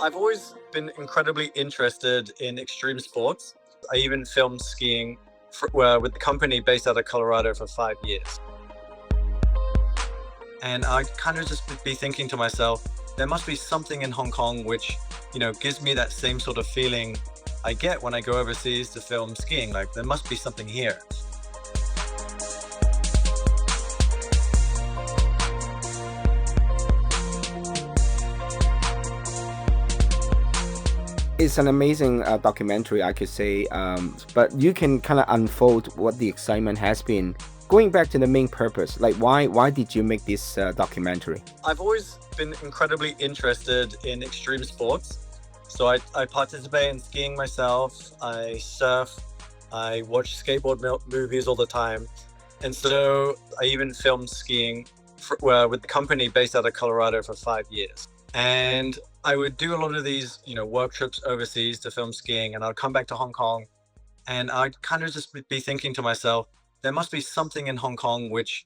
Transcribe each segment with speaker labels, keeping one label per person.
Speaker 1: I've always been incredibly interested in extreme sports. I even filmed skiing with a company based out of Colorado for 5 years. And I'd kind of just be thinking to myself, there must be something in Hong Kong which, gives me that same sort of feeling I get when I go overseas to film skiing. Like, there must be something here.
Speaker 2: It's an amazing documentary, I could say, but you can kind of unfold what the excitement has been. Going back to the main purpose, like why did you make this documentary?
Speaker 1: I've always been incredibly interested in extreme sports. So I participate in skiing myself, I surf, I watch skateboard movies all the time. And so I even filmed skiing with a company based out of Colorado for 5 years. And I would do a lot of these, work trips overseas to film skiing, and I'd come back to Hong Kong and I'd kind of just be thinking to myself, there must be something in Hong Kong which,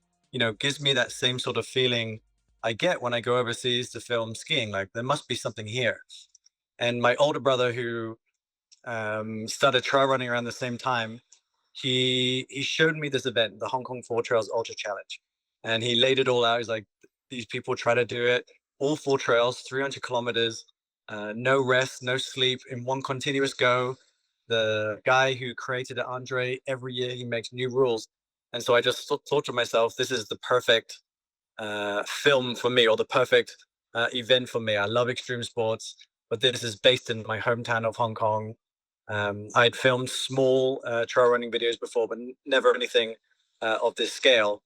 Speaker 1: gives me that same sort of feeling I get when I go overseas to film skiing. Like, there must be something here. And my older brother, who started trail running around the same time, he showed me this event, the Hong Kong 4 Trails Ultra Challenge. And he laid it all out. He's like, these people try to do it, all 4 trails, 300 kilometers, no rest, no sleep, in one continuous go. The guy who created it, Andre, every year he makes new rules. And so I just thought to myself, this is the perfect film for me, or the perfect event for me. I love extreme sports, but this is based in my hometown of Hong Kong. I'd filmed small trail running videos before, but never anything of this scale.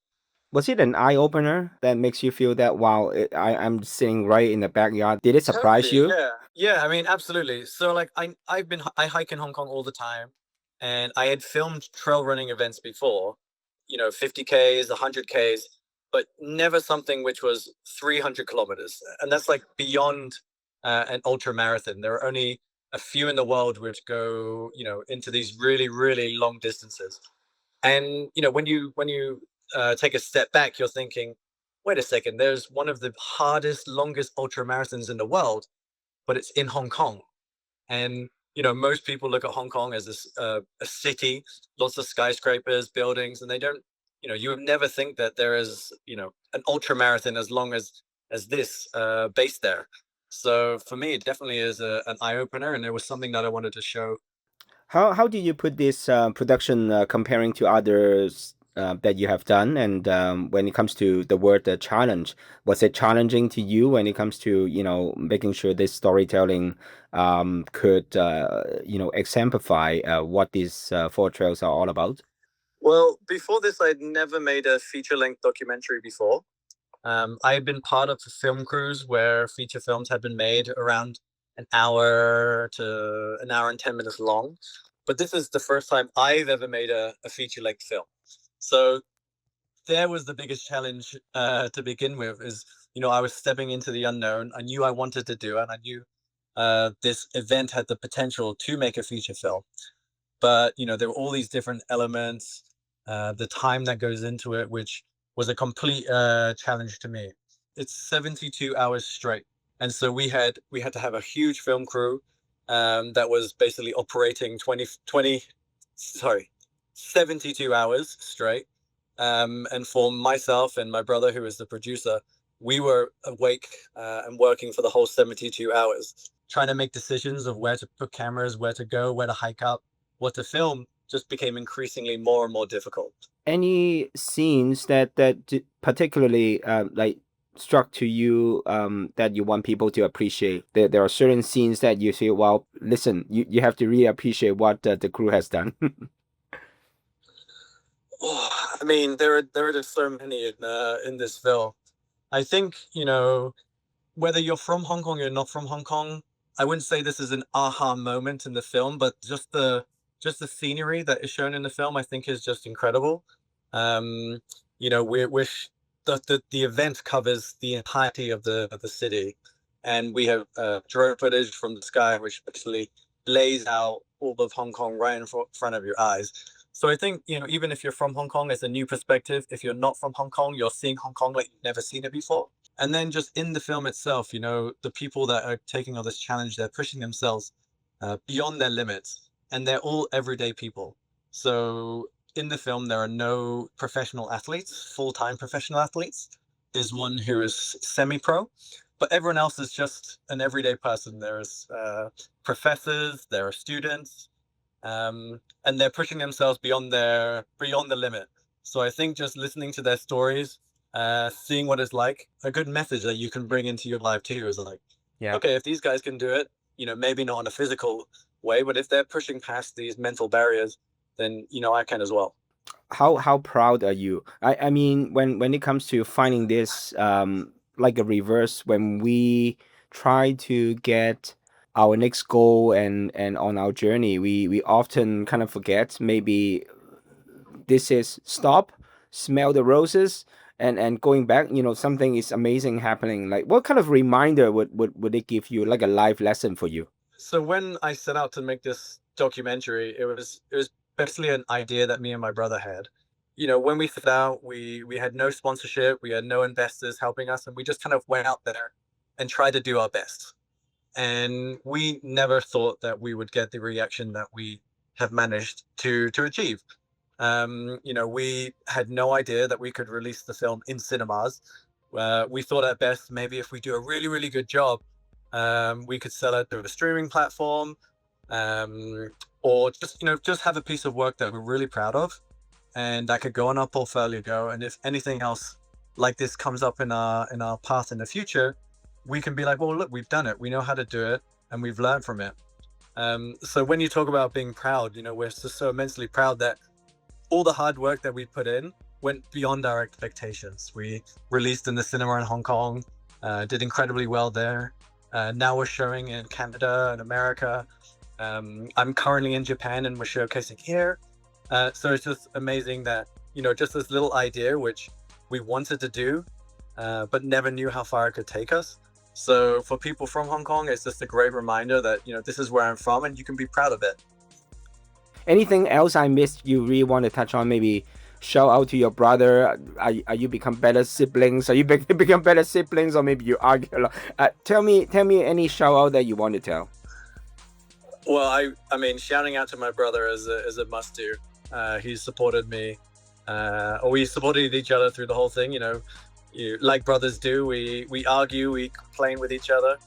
Speaker 2: Was it an eye-opener that makes you feel that, wow, I'm sitting right in the backyard? Did it surprise
Speaker 1: Totally,
Speaker 2: you?
Speaker 1: yeah. I mean, absolutely. So, like, I hike in Hong Kong all the time, and I had filmed trail running events before, 50Ks, 100Ks, but never something which was 300 kilometers, and that's like beyond an ultra marathon. There are only a few in the world which go, into these really, really long distances. And when you take a step back, you're thinking, wait a second, there's one of the hardest, longest ultra marathons in the world, but it's in Hong Kong. And most people look at Hong Kong as a city, lots of skyscrapers, buildings, and they don't, you would never think that there is, an ultra marathon as long as this based there. So for me, it definitely is an eye opener, and it was something that I wanted to show.
Speaker 2: How do you put this production comparing to others that you have done? And when it comes to the word challenge, was it challenging to you when it comes to, making sure this storytelling could, exemplify what these 4 trails are all about?
Speaker 1: Well, before this, I'd never made a feature-length documentary before. I had been part of film crews where feature films had been made around an hour to an hour and 10 minutes long. But this is the first time I've ever made a feature-length film. So there was the biggest challenge to begin with, is, I was stepping into the unknown. I knew I wanted to do it, and I knew this event had the potential to make a feature film. But, there were all these different elements, the time that goes into it, which was a complete challenge to me. It's 72 hours straight. And so we had to have a huge film crew that was basically operating 72 hours straight. And for myself and my brother, who was the producer, we were awake and working for the whole 72 hours, trying to make decisions of where to put cameras, where to go, where to hike up, what to film, just became increasingly more and more difficult.
Speaker 2: Any scenes that particularly like struck to you that you want people to appreciate? There are certain scenes that you say, well, listen, you have to really appreciate what the crew has done.
Speaker 1: Oh, I mean, there are just so many in this film. I think, whether you're from Hong Kong or not from Hong Kong, I wouldn't say this is an aha moment in the film, but just the scenery that is shown in the film, I think, is just incredible. The event covers the entirety of the city, and we have drone footage from the sky, which actually lays out all of Hong Kong right in front of your eyes. So I think, even if you're from Hong Kong, it's a new perspective. If you're not from Hong Kong, you're seeing Hong Kong like you've never seen it before. And then just in the film itself, the people that are taking on this challenge, they're pushing themselves beyond their limits, and they're all everyday people. So in the film, there are no professional athletes, full-time professional athletes. There's one who is semi-pro, but everyone else is just an everyday person. There's professors, there are students, and they're pushing themselves beyond the limit. So I think just listening to their stories, seeing what it's like, a good message that you can bring into your life too is like,
Speaker 2: Yeah.
Speaker 1: okay, if these guys can do it, maybe not in a physical way, but if they're pushing past these mental barriers, then I can as well.
Speaker 2: How proud are you? I mean, when it comes to finding this, like a reverse, when we try to get our next goal and on our journey, we often kind of forget, maybe this is stop, smell the roses, and going back, something is amazing happening. Like, what kind of reminder would it give you, like a life lesson for you?
Speaker 1: So when I set out to make this documentary, it was basically an idea that me and my brother had. When we set out, we had no sponsorship, we had no investors helping us, and we just kind of went out there and tried to do our best. And we never thought that we would get the reaction that we have managed to achieve. We had no idea that we could release the film in cinemas. We thought at best maybe if we do a really, really good job, we could sell it through a streaming platform, or just have a piece of work that we're really proud of, and that could go on our portfolio. And if anything else like this comes up in our path in the future, we can be like, well, look, we've done it. We know how to do it, and we've learned from it. So when you talk about being proud, we're just so immensely proud that all the hard work that we put in went beyond our expectations. We released in the cinema in Hong Kong, did incredibly well there. Now we're showing in Canada and America. I'm currently in Japan and we're showcasing here. So it's just amazing that, just this little idea, which we wanted to do, but never knew how far it could take us. So for people from Hong Kong, it's just a great reminder that, this is where I'm from and you can be proud of it.
Speaker 2: Anything else I missed you really want to touch on? Maybe shout out to your brother. Are you become better siblings? Are you become better siblings, or maybe you argue a lot? Tell me any shout out that you want to tell.
Speaker 1: Well, I mean, shouting out to my brother is a must do. He's supported me, or we supported each other through the whole thing. Like brothers do, we argue, we complain with each other.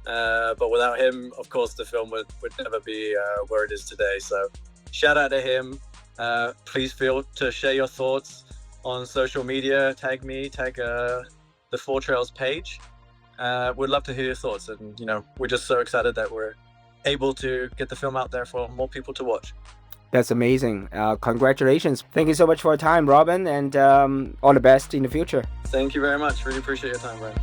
Speaker 1: But without him, of course, the film would never be where it is today. So shout out to him. Please feel to share your thoughts on social media. Tag me, tag the Four Trails page. We'd love to hear your thoughts. And, we're just so excited that we're able to get the film out there for more people to watch.
Speaker 2: That's amazing. Congratulations. Thank you so much for your time, Robin, and all the best in the future.
Speaker 1: Thank you very much. Really appreciate your time, Ryan.